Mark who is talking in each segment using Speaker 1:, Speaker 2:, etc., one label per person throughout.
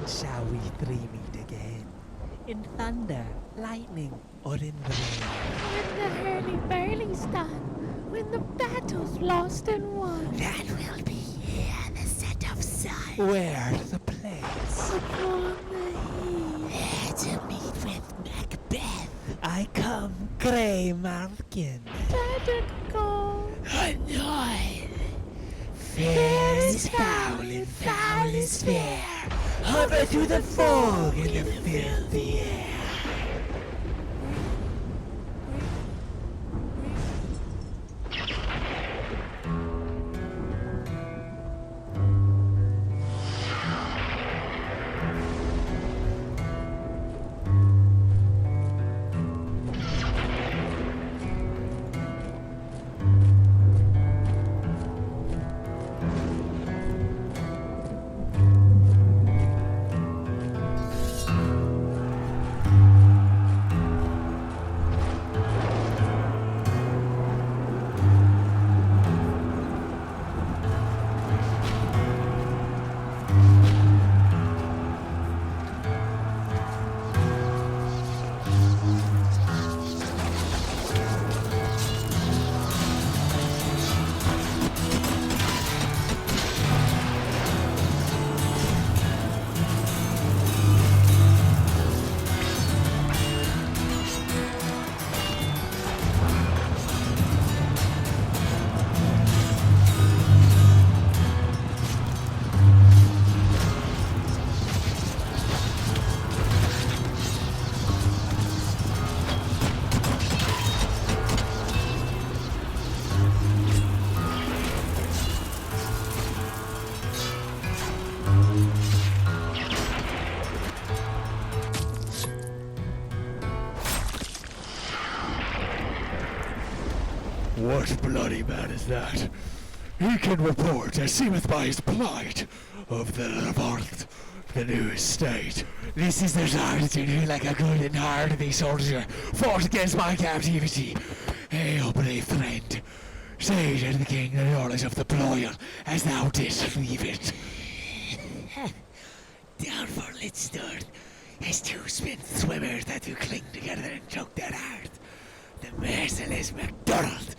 Speaker 1: shall we three meet again? In thunder, lightning, or in the rain?
Speaker 2: When the hurly-burly's done, when the battle's lost and won.
Speaker 3: That will be here, the set of sun.
Speaker 1: Where the place?
Speaker 2: Upon the
Speaker 3: There to meet with Macbeth.
Speaker 1: I come, grey Malkin.
Speaker 2: tentacle.
Speaker 3: Annoyed. Fair is foul and foul is fair.
Speaker 1: Hover through the fog in the filthy air.
Speaker 4: What bloody man is that? He can report, as seemeth by his plight, of the revolt, the new estate. This is the sergeant who, like a good and hardy soldier, fought against my captivity. Hail, brave friend. Say to the king the knowledge of the broil, as thou didst leave it.
Speaker 3: Down for Lidstone, as two spent swimmers that do cling together and choke their heart. The merciless MacDonald,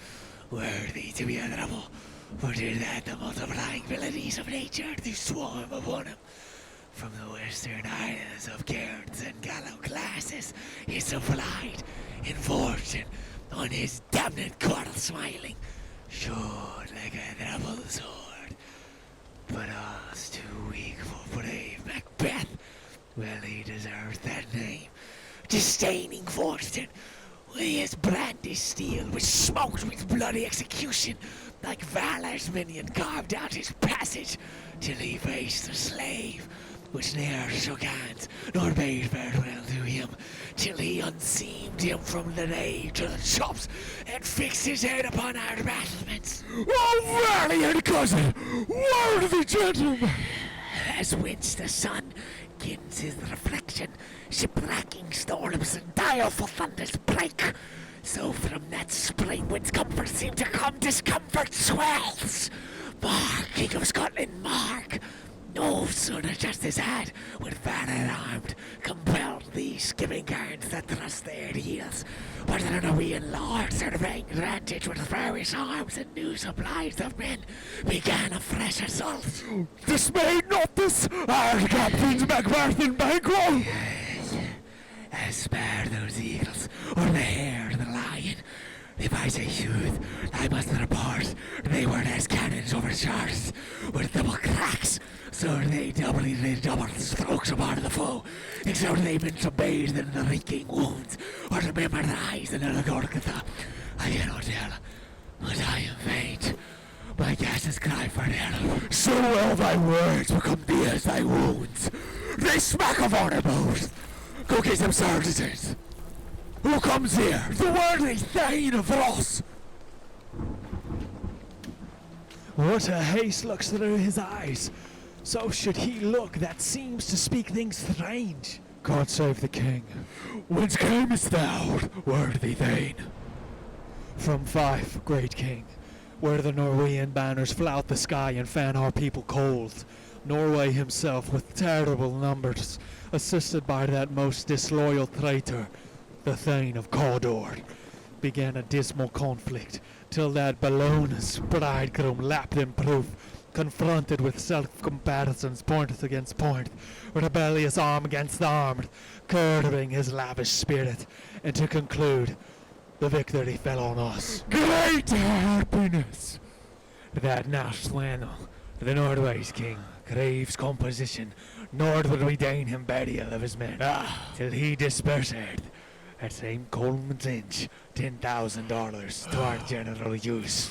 Speaker 3: worthy to be a rebel, for did that the multiplying abilities of nature do swarm upon him. From the western islands of Cairns and Gallo classes, he supplied in fortune on his damned quarrel smiling, short like a double sword. But all's too weak for brave Macbeth. Well, he deserves that name. Disdaining fortune, with his brandished steel, which smoked with bloody execution, like Valor's minion carved out his passage, till he faced the slave, which ne'er shook hands, nor bade farewell to him, till he unseamed him from the nave to the chops, and fixed his head upon our battlements.
Speaker 4: Oh, valiant cousin! Worthy gentleman!
Speaker 3: As whence the sun gins his reflection, shipwrecking storms and direful thunders break, so from that spring whence comfort seemed to come, discomfort swells. Mark, King of Scotland, mark! No sooner justice had, with valor armed, compelled these skimming guards that thrust their heels, but the Norwegian lords surveying advantage with various arms and new supplies of men, began a fresh assault.
Speaker 4: Dismay not this, our captains Macbeth and Banquo!
Speaker 3: As spare those eagles, or the hare the lion. If I say truth, I must report they were as cannons overcharged, with double cracks, so they doubly did double strokes upon the foe, and so they been so bathed in the reeking wounds, or to memorize in the Gorgatha. I cannot tell, but I am faint. My gases cry for help.
Speaker 4: So well thy words become thee as thy wounds. They smack of honor both. Go get them sergeants. Who comes here? The worthy Thane of Ross.
Speaker 1: What a haste looks through his eyes. So should he look that seems to speak things strange.
Speaker 4: God save the king. Whence camest thou, worthy Thane?
Speaker 1: From Fife, great king, where the Norwegian banners flout the sky and fan our people cold. Norway himself, with terrible numbers, assisted by that most disloyal traitor, the Thane of Cawdor, began a dismal conflict, till that Bellona's bridegroom lapped in proof, confronted with self-comparisons point against point, rebellious arm against arm, curbing his lavish spirit, and to conclude, the victory fell on us.
Speaker 4: Great happiness!
Speaker 1: That Nathwano, the Norway's king, craves composition, nor would we deign him burial of his men, till he dispersed at same Coleman's Inch $10,000 to our general use.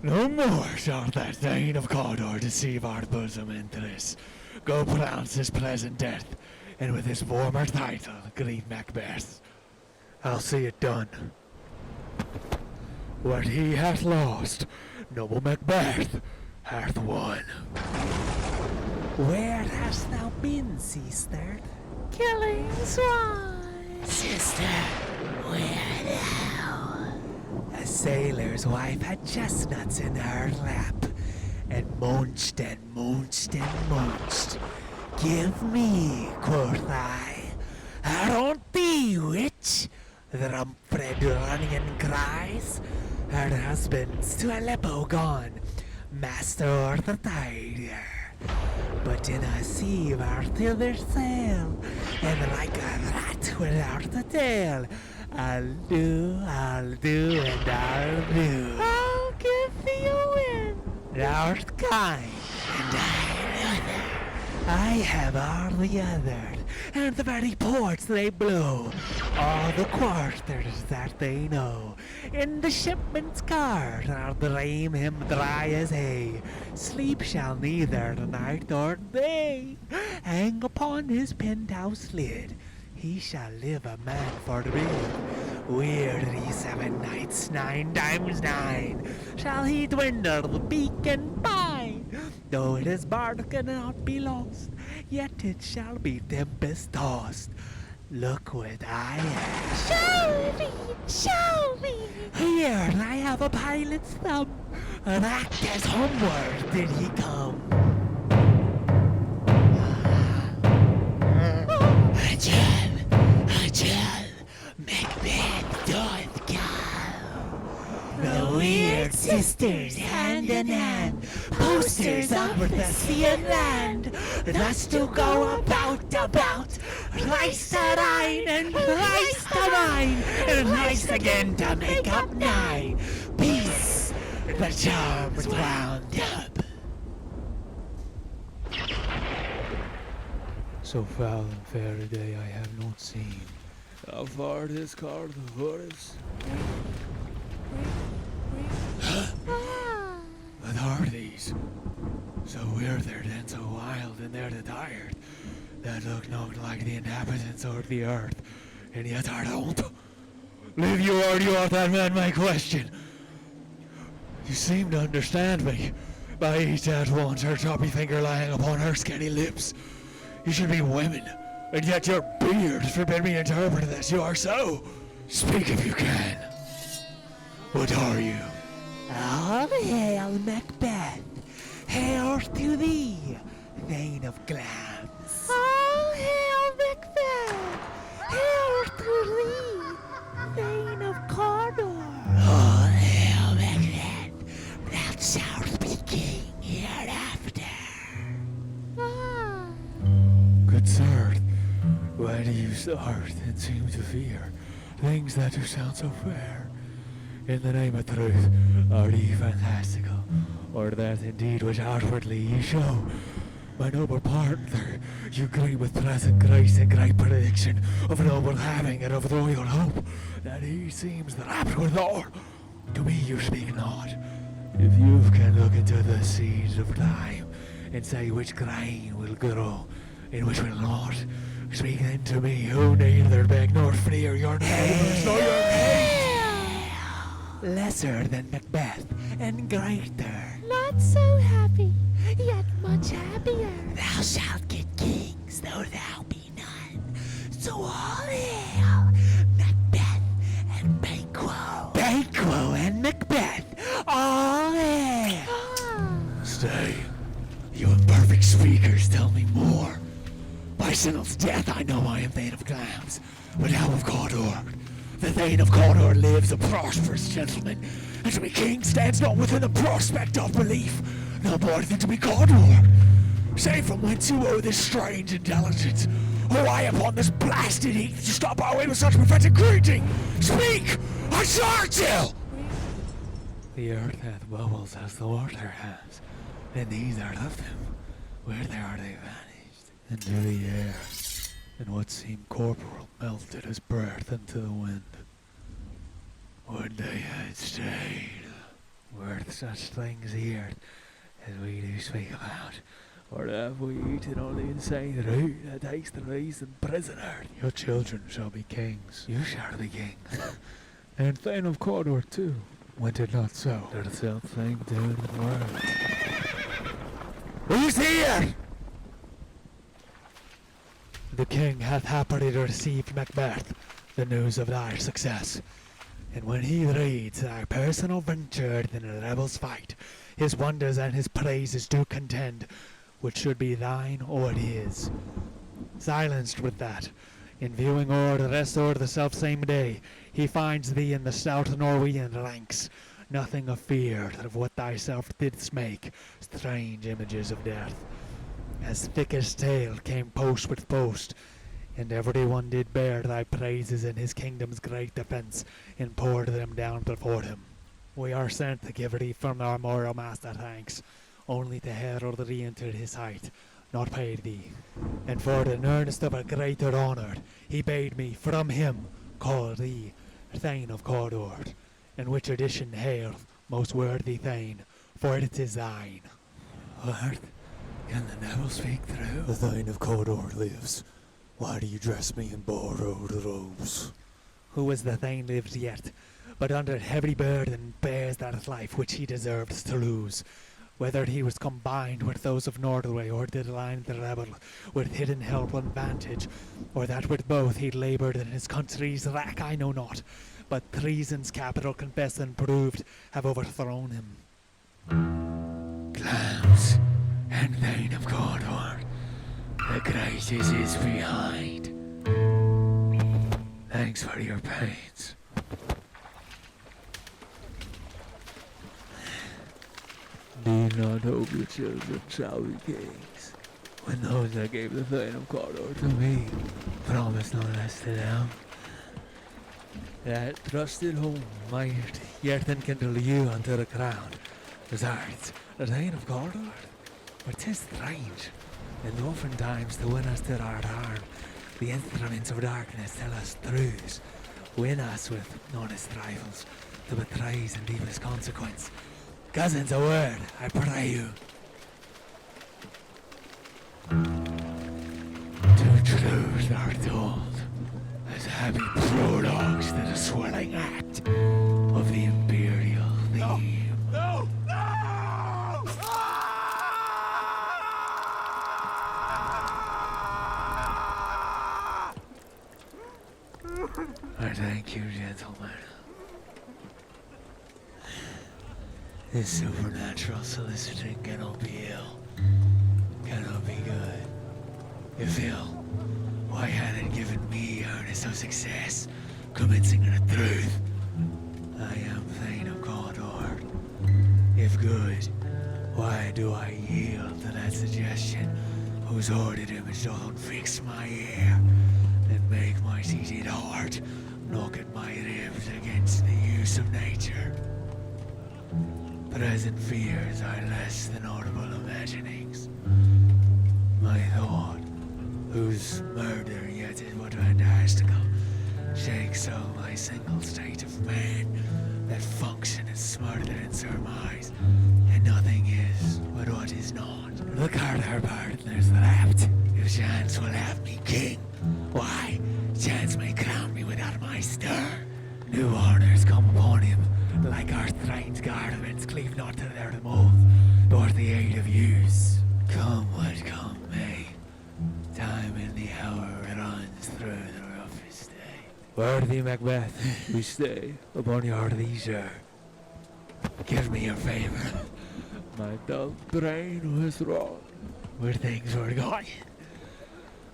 Speaker 4: No more shall that Thane of Cawdor deceive our bosom interest. Go pronounce his present death, and with his former title greet Macbeth.
Speaker 1: I'll see it done.
Speaker 4: What he hath lost, noble Macbeth hath won.
Speaker 3: Where hast thou been, sister?
Speaker 2: Killing swine.
Speaker 3: Sister, where thou? A sailor's wife had chestnuts in her lap, and munched and munched and munched. Give me, quoth I. Aren't thee, witch? The Rumfred Runnion cries. Her husband's to Aleppo gone, Master Arthur Tiger. But in a sea where thither sail, and like a rat without a tail, I'll do, and I'll do.
Speaker 2: I'll give thee a win.
Speaker 3: Thou'rt kind, and I other. I have all the other, and the very ports they blow, all the quarters that they know. In the shipman's cart I'll dream him dry as hay. Sleep shall neither night nor day hang upon his penthouse lid. He shall live a man for me. Weary 7 nights, 9 times 9, shall he dwindle the beacon by. Though his bark cannot be lost, yet it shall be tempest tossed. Look what I have.
Speaker 2: Show me, show me.
Speaker 3: Here I have a pilot's thumb. Racked as homeward did he come. Ajal, Macbeth doth come. The weird sisters hand in hand, posters over the sea and land, thus to go about, rice to thine, and rice to mine, and rice again to make up 9. Peace, the charms wound up.
Speaker 1: So foul and fair a day I have not seen. How far this car the forest?
Speaker 4: What are these? So withered and so wild and they're tired, that look not like the inhabitants of the earth, and yet are don't. Live you or you art that man my question? You seem to understand me, by each at once her choppy finger lying upon her skinny lips. You should be women, and yet your beard forbid me to interpret that you are so. Speak if you can. What are you?
Speaker 3: All hail, Macbeth! Hail to thee, Thane of Glams!
Speaker 2: All hail Macbeth. Hail to thee, Thane of Cawdor.
Speaker 3: All hail, Macbeth! Thou shalt be king hereafter!
Speaker 4: Good sir, why do you start and seem to fear things that do sound so fair? In the name of truth, are ye fantastical, or that indeed which outwardly ye show? My noble partner, you greet with present grace and great prediction of noble having and of royal hope, that he seems rapt withal. To me you speak not. If you can look into the seeds of time, and say which grain will grow, and which will not, speak then to me, who neither beg nor fear your neighbors nor your hate.
Speaker 3: Lesser than Macbeth, and greater.
Speaker 2: Not so happy, yet much happier.
Speaker 3: Thou shalt get kings, though thou be none. So all hail, Macbeth and Banquo. Banquo and Macbeth, all hail.
Speaker 2: Ah.
Speaker 4: Stay.
Speaker 3: speakers, tell me more. By Sinel's death I know I am Thane of Clams, but now of Cawdor. The Thane of Cawdor lives a prosperous gentleman, and to be king stands not within the prospect of belief, no more than to be Cawdor. Say from whence you owe this strange intelligence, or I upon this blasted heath to stop our way with such prophetic greeting. Speak! I charge you!
Speaker 1: The earth hath bubbles as the water has, and these are of them. Where are they vanished? Into the air, and what seemed corporal melted as breath into the wind. Would they had stayed, worth such things here as we do speak about, or have we eaten only insane root that takes the reason prisoner? Your children shall be kings. You shall be kings. And Thane of Cawdor too. Went it not so? They're the same thing doing in the world.
Speaker 3: Who's here?
Speaker 1: The king hath happily received Macbeth, the news of thy success. And when he reads thy personal venture in a rebel's fight, his wonders and his praises do contend, which should be thine or his. Silenced with that, in viewing o'er the rest o'er the self-same day, he finds thee in the stout Norwegian ranks, nothing afeard of what thyself didst make, strange images of death. As thick as tale came post with post, and every one did bear thy praises in his kingdom's great defence, and poured them down before him. We are sent to give thee from our royal master thanks, only to herald thee into his height, not pay thee. And for the earnest of a greater honour, he bade me from him call thee Thane of Cawdor, in which addition hail, most worthy Thane, for it is thine.
Speaker 3: What? Can the devil speak through?
Speaker 4: The Thane of Cawdor lives. Why do you dress me in borrowed robes?
Speaker 1: Who as the Thane lives yet, but under heavy burden bears that life which he deserves to lose. Whether he was combined with those of Norway, or did align the rebel with hidden help and vantage, or that with both he laboured in his country's wrack, I know not, but treason's capital confessed and proved have overthrown him.
Speaker 3: Clams and Thane of Cawdor, the crisis is behind. Thanks for your pains.
Speaker 1: Do you not hope your children shall be kings, when those that gave the Thane of Cawdor to me promised no less to them? That trusted home might yet enkindle you unto the crown. Besides, the Thane of Cawdor, but 'tis strange, and oftentimes to win us to our harm, the instruments of darkness tell us truths, win us with honest rivals, to betrays and deepest consequence. Cousins, a word, I pray you.
Speaker 3: Two truths are told, as happy prologues to the swelling act of the imperial theme.
Speaker 4: No!
Speaker 3: I thank you, gentlemen. This supernatural soliciting cannot be ill, cannot be good. If ill, why had it given me earnest of success, commencing in the truth? I am Thane of Cawdor. If good, why do I yield to that suggestion, whose ordered image doth unfix my ear, and make my seated heart knock at my ribs against the use of nature? Present fears are less than audible imaginings. My thought, whose murder yet is but fantastical, shakes so my single state of man, that function is smarter than surmise, and nothing is but what is not. Look at our partners left. If chance will have me king, why, chance may crown me without my stir. New honors come upon him, like our strange garments cleave not to their mold, nor the aid of use. Come what come may, time in the hour runs through the roughest day.
Speaker 1: Worthy Macbeth, we stay upon your leisure.
Speaker 3: Give me your favor.
Speaker 1: My dull brain was wrought
Speaker 3: where things were going.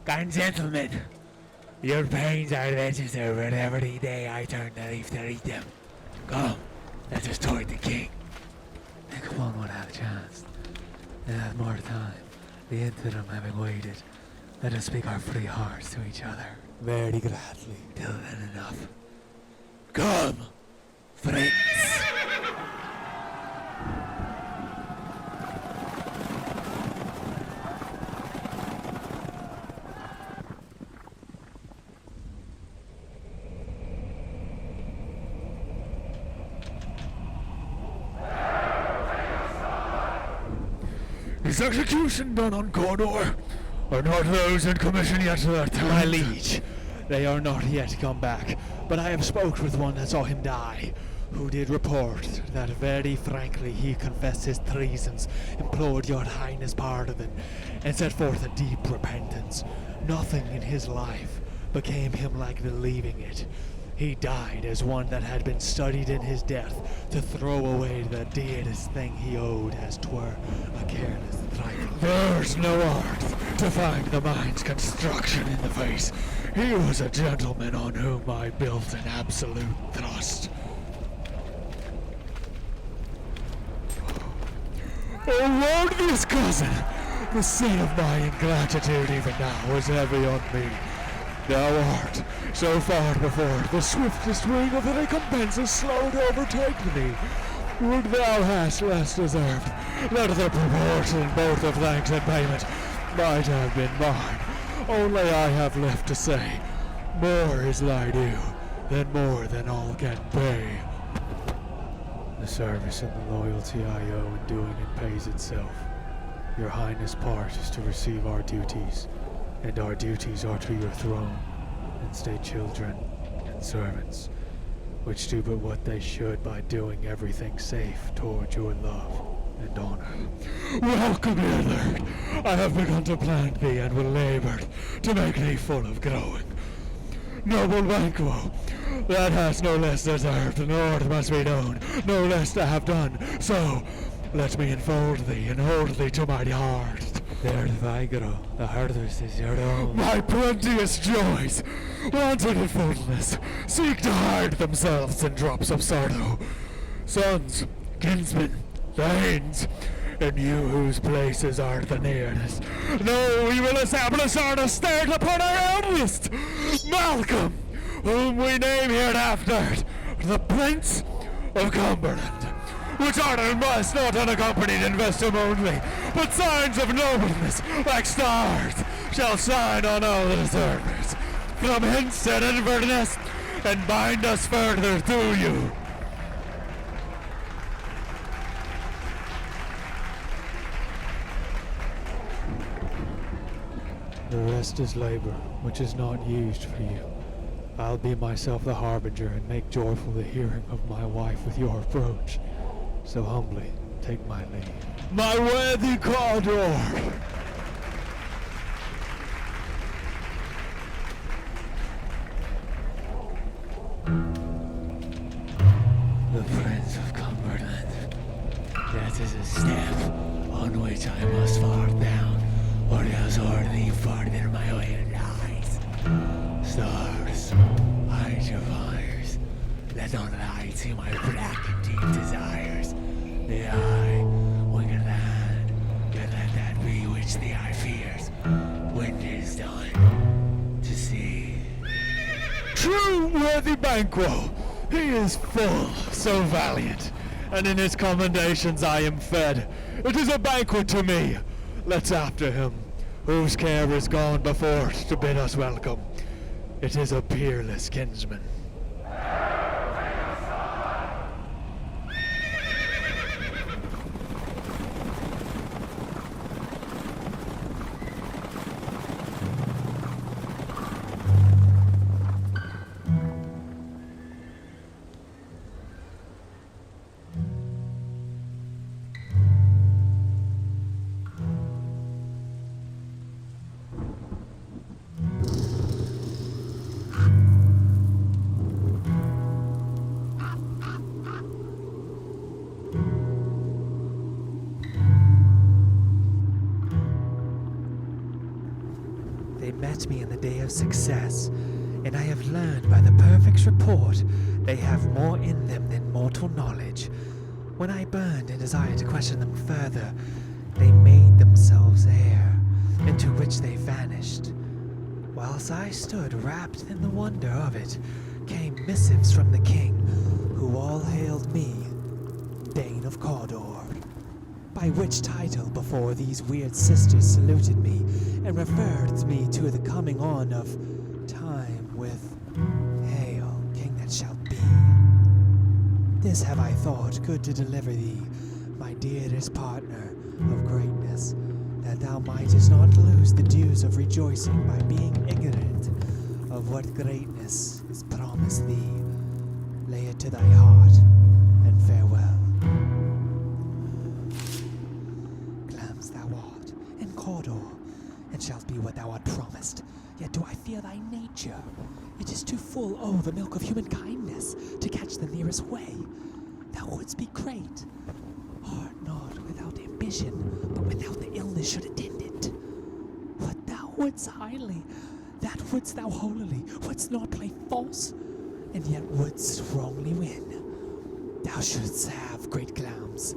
Speaker 3: And gentlemen, your pains are registered with every day I turn the leaf to read them. Come, let us toward the king.
Speaker 5: Then come on, we'll have a chance. And have more time. The interim having waited, let us speak our free hearts to each other.
Speaker 1: Very gladly.
Speaker 5: Till then enough.
Speaker 3: Come, friends.
Speaker 4: Is execution done on Cawdor? Are not those in commission yet to their time?
Speaker 1: My liege, they are not yet come back, but I have spoke with one that saw him die, who did report that very frankly he confessed his treasons, implored your highness pardon, and set forth a deep repentance. Nothing in his life became him like believing it. He died as one that had been studied in his death to throw away the dearest thing he owed as 'twere a careless trifle.
Speaker 4: There's no art to find the mind's construction in the face. He was a gentleman on whom I built an absolute trust. Oh, worthiest cousin, the sin of my ingratitude even now is heavy on me. Thou art so far before the swiftest wing of the recompense is slow to overtake thee. Would thou hast less deserved, let the proportion both of thanks and payment might have been mine. Only I have left to say, more is thy due, than more than all can pay.
Speaker 1: The service and the loyalty I owe in doing it pays itself. Your highness' part is to receive our duties, and our duties are to your throne, and state children and servants, which do but what they should by doing everything safe toward your love and honor.
Speaker 4: Welcome hither. I have begun to plant thee and will labor to make thee full of growing. Noble Banquo, that hast no less deserved, nor it must be known, no less to have done. So, let me enfold thee and hold thee to my heart.
Speaker 1: There, Vigro, the harvest is your own.
Speaker 4: My plenteous joys, wanted in fullness, seek to hide themselves in drops of sorrow. Sons, kinsmen, thanes, and you whose places are the nearest, no, we will establish our estate upon our eldest, Malcolm, whom we name hereafter the Prince of Cumberland, which honor must not unaccompanied invest him only, but signs of nobleness, like stars, shall shine on all the deservers, from hence to Inverness, and bind us further to you.
Speaker 1: The rest is labor, which is not used for you. I'll be myself the harbinger and make joyful the hearing of my wife with your approach. So humbly, take my leave.
Speaker 4: My worthy Cawdor!
Speaker 3: The Prince of Cumberland. That is a step on which I must fall down, or else already farther my way lies. Stars, hide your fires. Let not light see my black and deep desires. The eye, winged land, yet let that be which the eye fears. When it is done, to see.
Speaker 4: True worthy Banquo, he is full, so valiant, and in his commendations I am fed. It is a banquet to me. Let's after him, whose care is gone before to bid us welcome. It is a peerless kinsman.
Speaker 5: met me in the day of success, and I have learned by the perfect report they have more in them than mortal knowledge. When I burned and desired to question them further, they made themselves air, into which they vanished. Whilst I stood wrapped in the wonder of it, came missives from the king, who all hailed me Dane of Cawdor, by which title before these weird sisters saluted me, and referred me to the coming on of time with Hail, King that shalt be. This have I thought good to deliver thee, my dearest partner of greatness, that thou mightest not lose the dues of rejoicing by being ignorant of what greatness is promised thee. Lay it to thy heart, and farewell. Clams thou art, in Cawdor, and shalt be what thou art promised. Yet do I fear thy nature. It is too full, oh, the milk of human kindness, to catch the nearest way. Thou wouldst be great, art not without ambition, but without the illness should attend it. What thou wouldst highly, that wouldst thou holily, wouldst not play false, and yet wouldst wrongly win. Thou shouldst have great clams,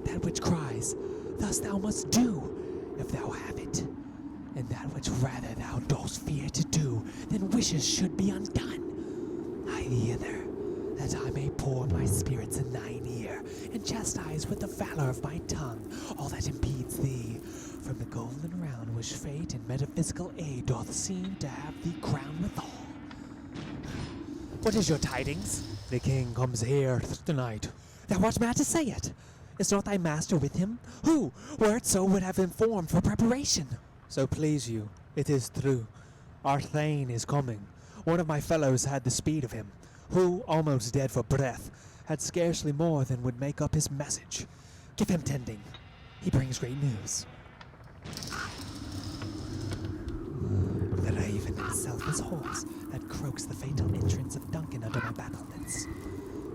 Speaker 5: that which cries, thus thou must do, if thou have it, and that which rather thou dost fear to do, than wishes should be undone. I thither, that I may pour my spirits in thine ear, and chastise with the valor of my tongue all that impedes thee, from the golden round which fate and metaphysical aid doth seem to have thee crowned withal. What is your tidings?
Speaker 1: The king comes here tonight.
Speaker 5: Thou art mad to say it. Is not thy master with him? Who, were it so, would have informed for preparation?
Speaker 1: So please you, it is true. Our Thane is coming. One of my fellows had the speed of him, who, almost dead for breath, had scarcely more than would make up his message.
Speaker 5: Give him tending. He brings great news. The raven himself is horse that croaks the fatal entrance of Duncan under my battlements.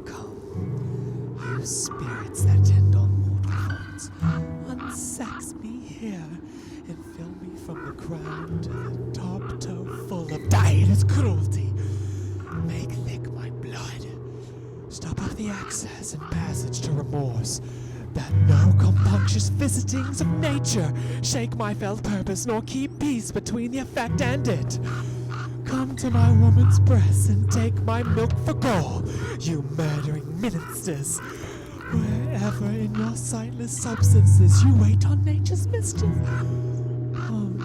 Speaker 5: Come, you spirits that tend on mortal thorns, unsex me here, and fill me from the crown to the top toe full of direst cruelty. Make thick my blood. Stop up the access and passage to remorse, that no compunctious visitings of nature shake my felt purpose, nor keep peace between the effect and it. Come to my woman's breast and take my milk for gall, you murdering ministers, wherever in your sightless substances you wait on nature's mischief. Come,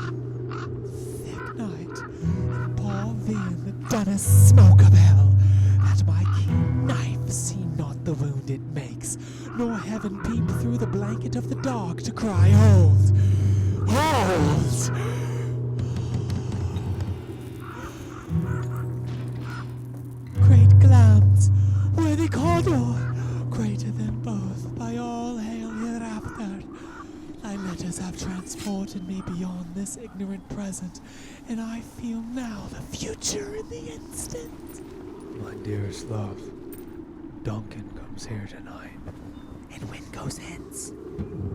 Speaker 5: thick night, and pour thee in the dunnest smoke of hell, that my keen knife see not the wound it makes, nor heaven peep through the blanket of the dark to cry, Hold! Hold! Great clams, worthy Cawdor, greater than both, by all hail hereafter. Thy letters have transported me beyond this ignorant present, and I feel now the future in the instant.
Speaker 1: My dearest love, Duncan comes here tonight.
Speaker 5: And when goes hence?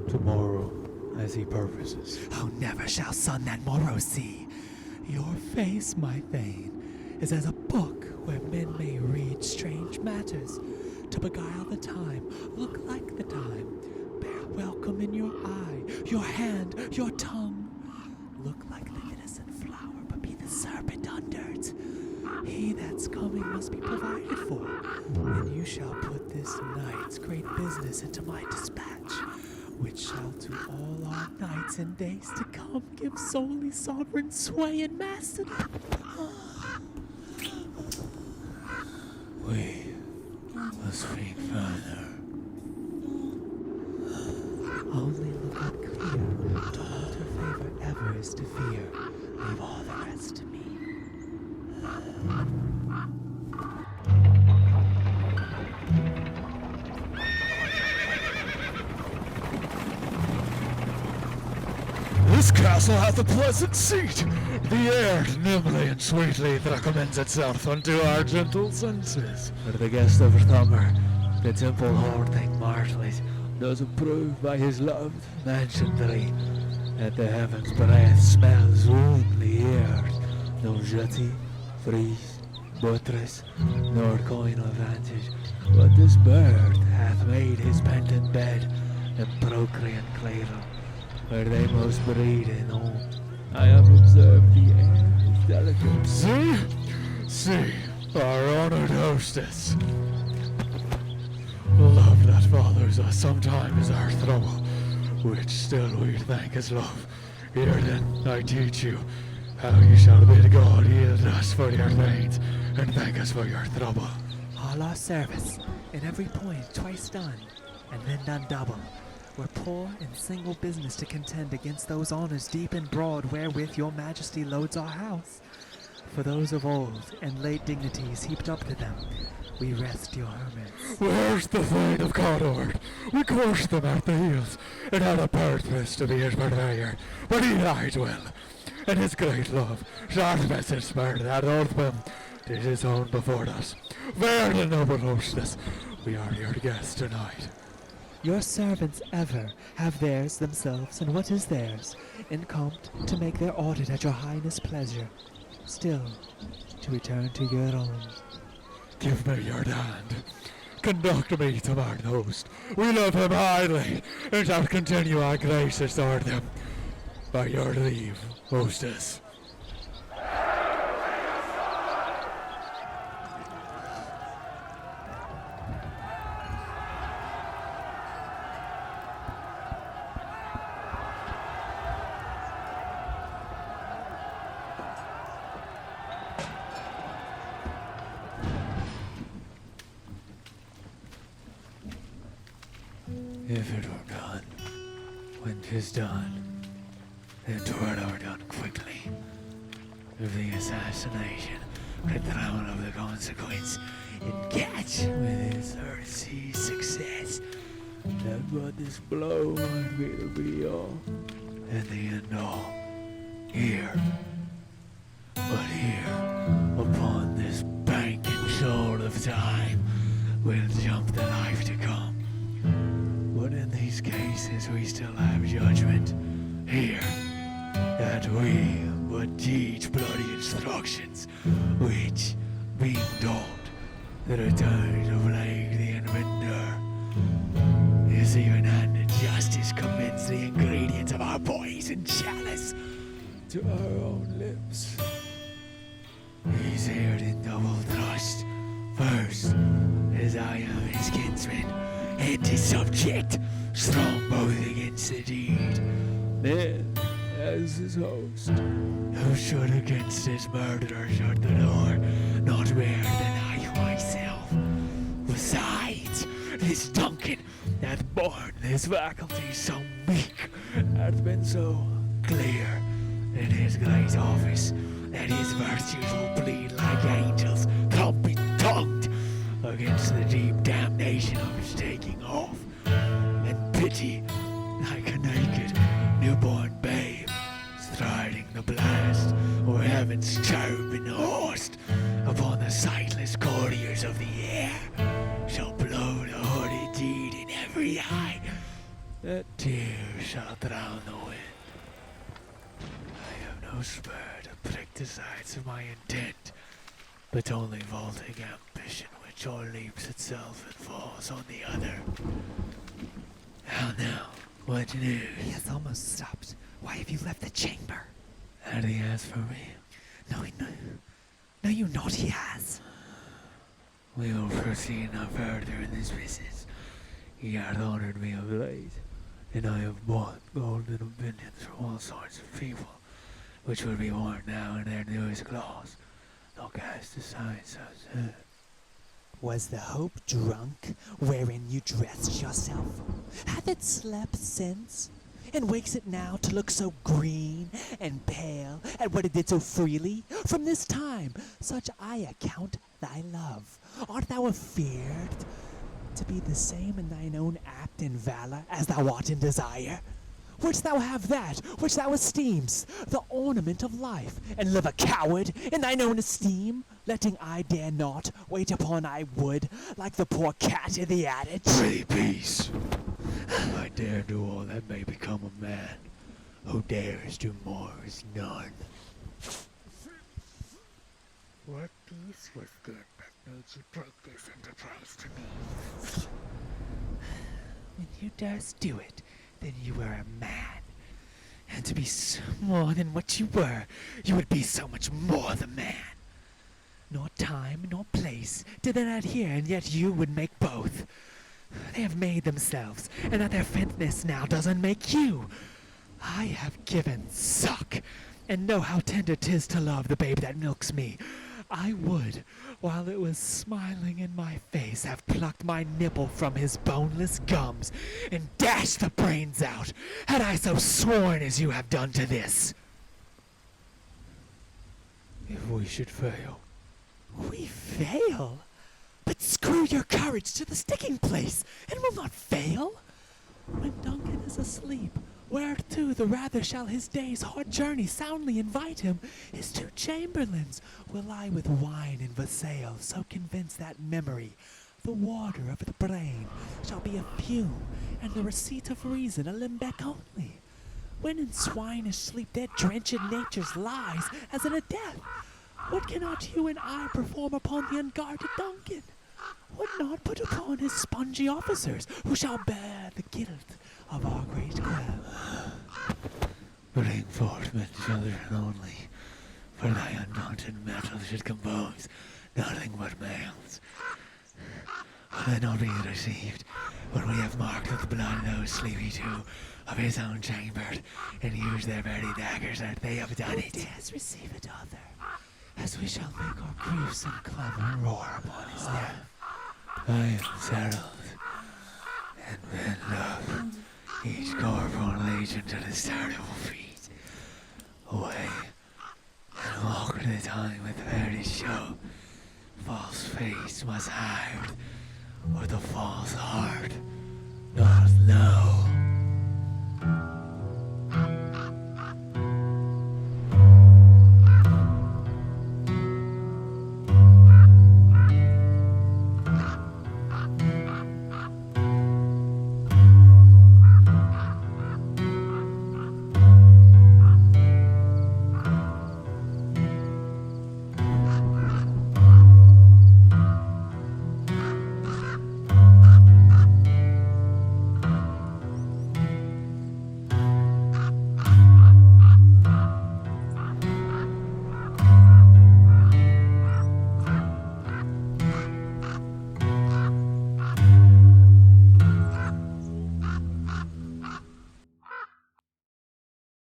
Speaker 1: Tomorrow, as he purposes.
Speaker 5: Oh, never shall sun that morrow see. Your face, my Thane, is as a book where men may read strange matters, to beguile the time, look like the time, bear welcome in your eye, your hand, your tongue. Look like the innocent flower, but be the serpent under it. He that's coming must be provided for, and you shall put this night's great business into my dispatch, which shall to all our nights and days to come give solely sovereign sway and mastery.
Speaker 1: We must speak further.
Speaker 5: Only look up clear, to alter favor ever is to fear. Leave all the rest to me.
Speaker 4: This castle hath a pleasant seat. The air nimbly and sweetly recommends itself unto our gentle senses.
Speaker 1: For the guest of Thumber, the temple hoarding Martlet does approve by his loved mansion tree.
Speaker 4: That the heavens' breath smells woundly here. No jetty, freeze, buttress, nor coign of vantage, but this bird hath made his pendant bed in procreant cradle, where they most breed in home. I have observed the air is delicate.
Speaker 1: See, our honored hostess. Love that fathers us sometimes our trouble, which still we thank as love. Here then, I teach you how you shall bid God yield us for your pains, and thank us for your trouble.
Speaker 5: All our service, in every point twice done, and then done double. We're poor and single business to contend against those honors deep and broad wherewith your majesty loads our house. For those of old and late dignities heaped up to them, we rest your hermits.
Speaker 1: Where's the Thane of Cawdor? We crushed them at the heels, and had a purpose to be his purveyor, but he died well. And his great love, sharp as his spurred that old whim, did his own before us. Fair the noble hostess, we are your guests tonight.
Speaker 5: Your servants ever have theirs themselves, and what is theirs, incompt to make their audit at your highness' pleasure. Still, to return to your own.
Speaker 1: Give me your hand. Conduct me to mine host. We love him highly, and shall continue our graces toward them. By your leave, hostess.
Speaker 4: If it were done, when 'tis done, then 'twere done quickly. If the assassination could drown of the consequence and catch with its earthly success, that but this blow might be the be-all and the end-all. Here, but here, upon this bank and shoal of time, will jump the life to come. But in these cases we still have judgment. Here, that we but teach bloody instructions, which, being taught, the return of plague the inventor, is even-handed justice commends the ingredients of our poison chalice to our own lips. He's here in double thrust. First, as I am his kinsman, and his subject, strong both against the deed. Then, as his host, who should against his murderer shut the door, not bear the knife myself. Besides, this Duncan hath borne his faculties so meek, hath been so clear in his great office, that his virtues will bleed like angels, trumpet-tongued, against the deep damnation of his taking off, and pity like a naked newborn babe striding the blast, or heaven's cherubim host upon the sightless courtiers of the air shall blow the hooded deed in every eye, that tears shall drown the wind. I have no spur to prick the sides of my intent, but only vaulting ambition which o'erleaps itself and falls on the other. How now? What news?
Speaker 5: He has almost stopped. Why have you left the chamber?
Speaker 4: Had he asked for me?
Speaker 5: No, you not he has.
Speaker 4: We will proceed no further in this business. He hath honored me of late, and I have bought golden opinions from all sorts of people, which would be worn now in their newest clothes. They'll cast aside such.
Speaker 5: Was the hope drunk wherein you dressed yourself? Hath it slept since? And wakes it now to look so green and pale at what it did so freely? From this time, such I account thy love. Art thou afeard to be the same in thine own act and valor as thou art in desire? Wouldst thou have that which thou esteem'st the ornament of life, and live a coward in thine own esteem, letting I dare not wait upon I would, like the poor cat in the adage?
Speaker 4: Pretty peace. I dare do all that may become a man, Who dares do more is none.
Speaker 3: What use was good that made you break this enterprise to me?
Speaker 5: When you durst do it, then you were a man. And to be more than what you were, you would be so much more the man. Nor time, nor place did they not hear, and yet you would make both. They have made themselves, and that their fitness now doesn't make you. I have given suck, and know how tender 'tis to love the babe that milks me. I would, while it was smiling in my face, have plucked my nipple from his boneless gums and dashed the brains out, had I so sworn as you have done to this.
Speaker 4: If we should fail,
Speaker 5: We fail? But screw your courage to the sticking place, and will not fail. When Duncan is asleep, whereto the rather shall his day's hard journey soundly invite him, his two chamberlains will lie with wine and wassail, so convinced that memory, the water of the brain, shall be a fume, and the receipt of reason a limbeck only. When in swinish sleep their drenched natures lies, as in a death, what cannot you and I perform upon the unguarded Duncan? Would not put upon his spongy officers, who shall bear the guilt of our great crime.
Speaker 4: bring forth men children only, for thy undaunted metal should compose nothing but males. Will they not be received when we have marked with blood those sleepy two of his own chamber, and used their very daggers that they have done it?
Speaker 5: Yes, receive it, Arthur, as we shall make our griefs and clamor roar upon his neck.
Speaker 4: I am settled, and men love each corporal agent to his terrible feet. Away, and walk the time with very show. False face must hide, or the false heart doth know.